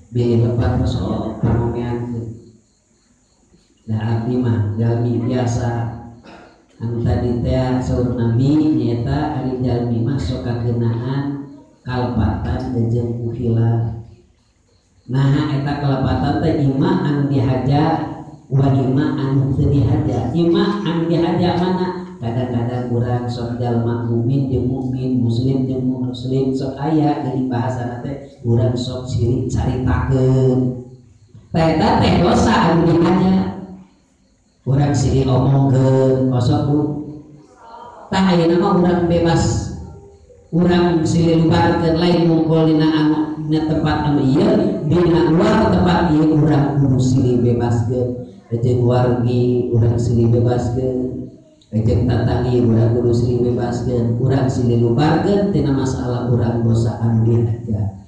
Bilih lepat sok pamomean. Da abdi mah jalmi biasa anu tadi teh saur Nabi nyaeta ari jalmi mah sok kageunaan kalepatan jeung uhila. Nah eta kalepatan teh imah anu dihaja wa imah anu teu dihaja. Imah anu dihaja mana? Kadang-kadang urang sok jalma mukmin jeung mukmin, muslim jeung muslim sok aya deui bahasana teh urang sok sirik caritakeun. Eta teh dosa anu dihaja. Urang sirik omongkeun osok Bu. Tah ayeuna mah urang bebas. Urang silih lubarkeun lain mungkul dina anu tempat anu ieu, dina luar tempat ieu urang kudu silih bebaskeun. Jeung wargi urang silih bebaskeun. Jeung tatangi urang kudu silih bebaskeun. Urang silih lubarkeun tina masalah urang dosa anu dihaja.